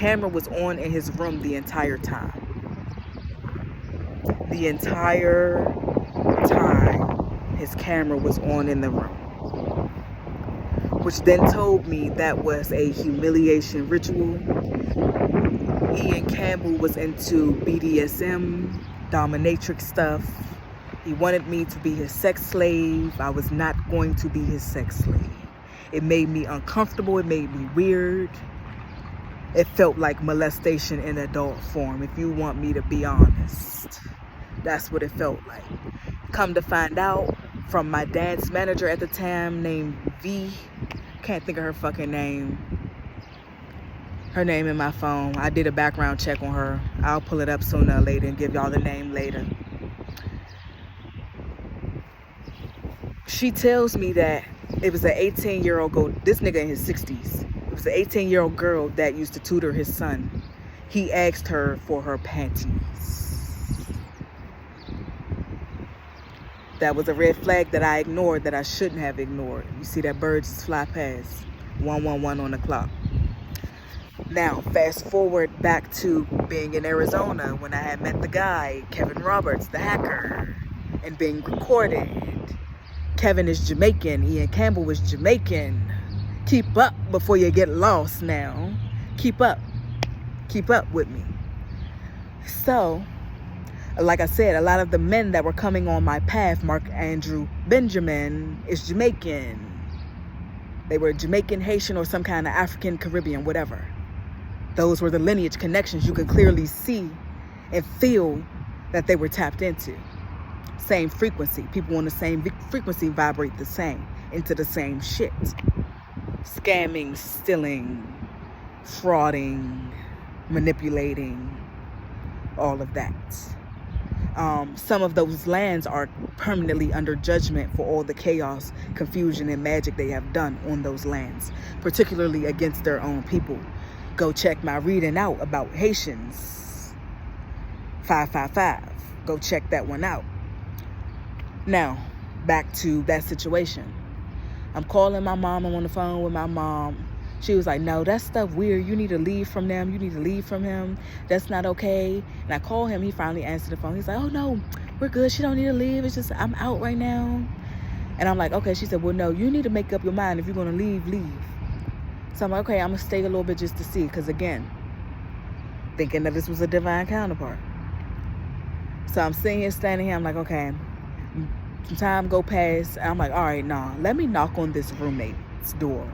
camera was on in his room the entire time. The entire time his camera was on in the room. Which then told me that was a humiliation ritual. Ian Campbell was into BDSM, dominatrix stuff. He wanted me to be his sex slave. I was not going to be his sex slave. It made me uncomfortable. It made me weird. It felt like molestation in adult form, if you want me to be honest. That's what it felt like. Come to find out from my dad's manager at the time named V. Can't think of her fucking name. Her name in my phone. I did a background check on her. I'll pull it up sooner or later and give y'all the name later. She tells me that it was an 18-year-old girl. This nigga in his 60s. It was an 18-year-old girl that used to tutor his son. He asked her for her panties. That was a red flag that I ignored, that I shouldn't have ignored. You see that bird just fly past. 111 on the clock. Now, fast forward back to being in Arizona when I had met the guy, Kevin Roberts, the hacker, and being recorded. Kevin is Jamaican. Ian Campbell was Jamaican. Keep up before you get lost now. Keep up. Keep up with me. So, like I said, a lot of the men that were coming on my path, Mark Andrew Benjamin, is Jamaican. They were Jamaican, Haitian, or some kind of African, Caribbean, whatever. Those were the lineage connections you could clearly see and feel that they were tapped into. Same frequency. People on the same frequency vibrate the same, into the same shit. Scamming, stealing, frauding, manipulating, all of that. Some of those lands are permanently under judgment for all the chaos, confusion, and magic they have done on those lands, particularly against their own people. Go check my reading out about Haitians. 555. Go check that one out. Now, back to that situation. I'm calling my mom. I'm on the phone with my mom. She was like, no, that stuff weird. You need to leave from them. You need to leave from him. That's not okay. And I called him. He finally answered the phone. He's like, oh, no, we're good. She don't need to leave. It's just I'm out right now. And I'm like, okay. She said, well, no, you need to make up your mind. If you're going to leave, leave. So I'm like, okay, I'm going to stay a little bit just to see. Because, again, thinking that this was a divine counterpart. So I'm sitting here, standing here. I'm like, okay. Some time go past. I'm like, all right, nah. Let me knock on this roommate's door.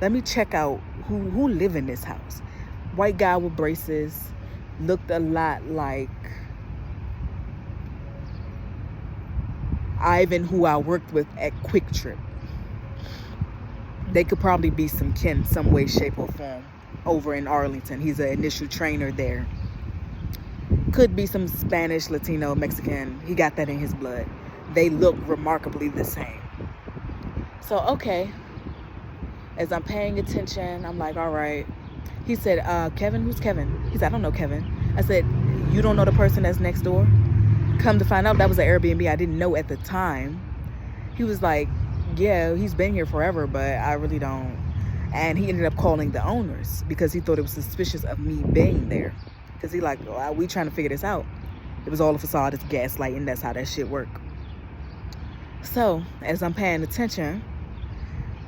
Let me check out who live in this house. White guy with braces. Looked a lot like Ivan, who I worked with at Quick Trip. They could probably be some kin, some way, shape, or form, over in Arlington. He's an initial trainer there. Could be some Spanish, Latino, Mexican. He got that in his blood. They look remarkably the same. So, okay. As I'm paying attention, I'm like, all right. He said, Kevin, who's Kevin? He said, I don't know Kevin. I said, you don't know the person that's next door? Come to find out, that was an Airbnb I didn't know at the time. He was like, yeah, he's been here forever, but I really don't. And he ended up calling the owners because he thought it was suspicious of me being there. Because he like, oh, we trying to figure this out. It was all a facade, it's gaslighting. That's how that shit work. So, as I'm paying attention,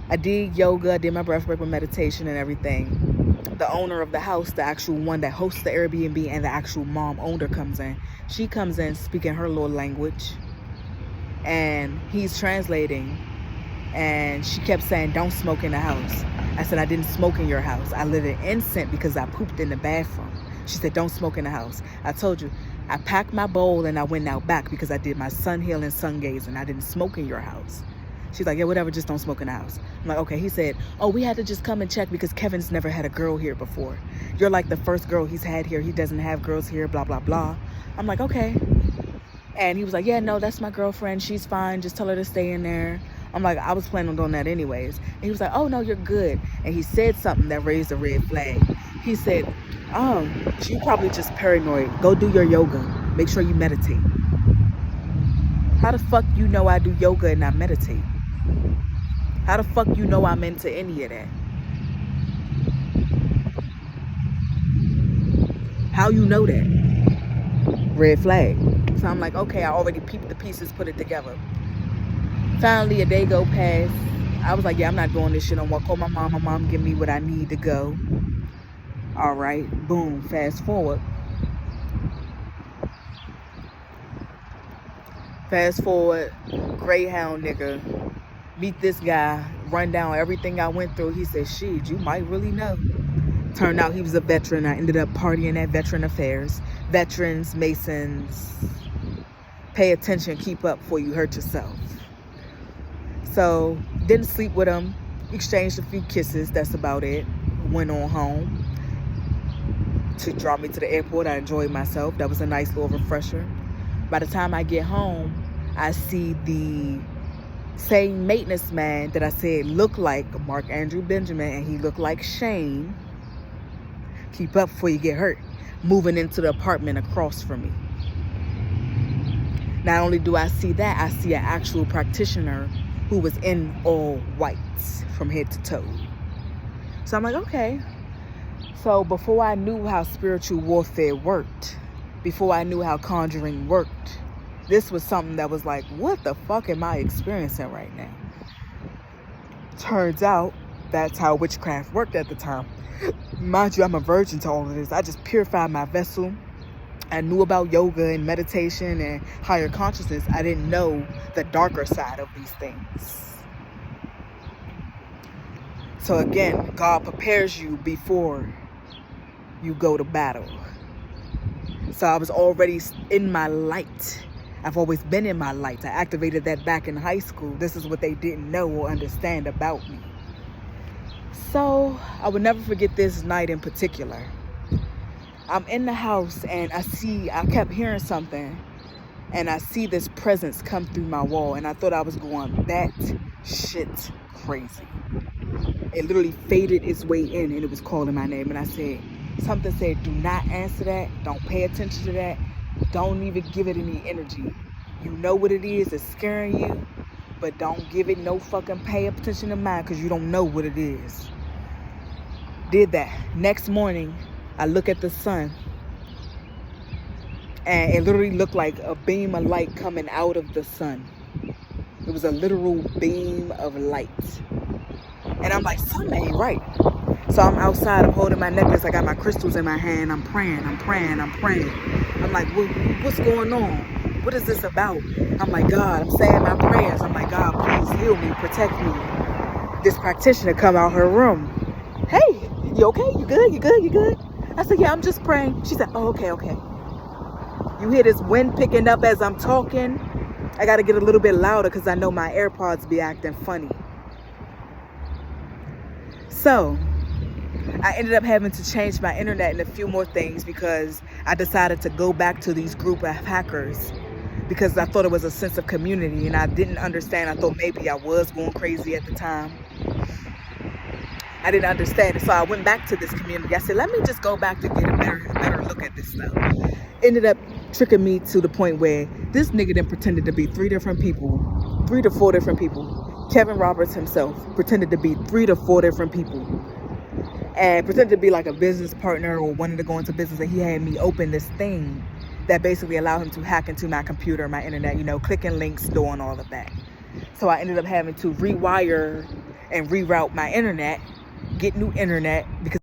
I did yoga, did my breath work with meditation and everything. The owner of the house, the actual one that hosts the Airbnb and the actual mom owner comes in. She comes in speaking her little language. And he's translating. And she kept saying, don't smoke in the house. I said, I didn't smoke in your house. I lit an incense because I pooped in the bathroom. She said, don't smoke in the house. I told you, I packed my bowl and I went out back because I did my sun healing, sun gazing. I didn't smoke in your house. She's like, yeah, whatever, just don't smoke in the house. I'm like, okay. He said, oh, we had to just come and check because Kevin's never had a girl here before. You're like the first girl he's had here. He doesn't have girls here, blah, blah, blah. I'm like, okay. And he was like, yeah, no, that's my girlfriend. She's fine. Just tell her to stay in there. I'm like, I was planning on doing that anyways. And he was like, oh, no, you're good. And he said something that raised a red flag. He said, you probably just paranoid. Go do your yoga. Make sure you meditate. How the fuck you know I do yoga and I meditate? How the fuck you know I'm into any of that? How you know that? Red flag. So I'm like, okay, I already peeped the pieces, put it together. Finally, a day go past. I was like, yeah, I'm not doing this shit no more. Call my mom. My mom give me what I need to go. All right, boom, fast forward. Greyhound nigga. Meet this guy, run down everything I went through. He said, shit, you might really know. Turned out he was a veteran. I ended up partying at veteran affairs. Veterans, Masons, pay attention, keep up before you hurt yourself. So, didn't sleep with him. Exchanged a few kisses, that's about it. Went on home. To drop me to the airport, I enjoyed myself. That was a nice little refresher. By the time I get home, I see the same maintenance man that I said looked like Mark Andrew Benjamin, and he looked like Shane. Keep up before you get hurt. Moving into the apartment across from me. Not only do I see that, I see an actual practitioner who was in all whites from head to toe. So I'm like, okay. So before I knew how spiritual warfare worked, before I knew how conjuring worked, this was something that was like, what the fuck am I experiencing right now? Turns out that's how witchcraft worked at the time. Mind you, I'm a virgin to all of this. I just purified my vessel. I knew about yoga and meditation and higher consciousness. I didn't know the darker side of these things. So again, God prepares you before you go to battle. So I was already in my light. I've always been in my light. I activated that back in high school. This is what they didn't know or understand about me. So I would never forget this night in particular. I'm in the house and I kept hearing something, and I see this presence come through my wall, and I thought I was going bat shit crazy. It literally faded its way in, and it was calling my name, and I said, something said, do not answer that. Don't pay attention to that. Don't even give it any energy. You know what it is. It's scaring you, but don't give it no fucking pay attention to mine, because you don't know what it is. Did that. Next morning, I look at the sun, and it literally looked like a beam of light coming out of the sun. It was a literal beam of light. And I'm like, something ain't right. So I'm outside, I'm holding my necklace, I got my crystals in my hand, I'm praying. I'm like, what's going on? What is this about? I'm like, God, I'm saying my prayers. I'm like, God, please heal me, protect me. This practitioner come out her room. Hey, you okay? You good? I said, yeah, I'm just praying. She said, oh, okay. You hear this wind picking up as I'm talking? I got to get a little bit louder because I know my AirPods be acting funny. So I ended up having to change my internet and a few more things because I decided to go back to these group of hackers because I thought it was a sense of community, and I didn't understand. I thought maybe I was going crazy at the time. I didn't understand it. So I went back to this community. I said, let me just go back to get a better look at this stuff. Ended up tricking me to the point where this nigga then pretended to be 3 to 4 different people. Kevin Roberts himself pretended to be 3 to 4 different people. And pretended to be like a business partner or wanted to go into business. And he had me open this thing that basically allowed him to hack into my computer, my internet, clicking links, doing all of that. So I ended up having to rewire and reroute my internet, get new internet, because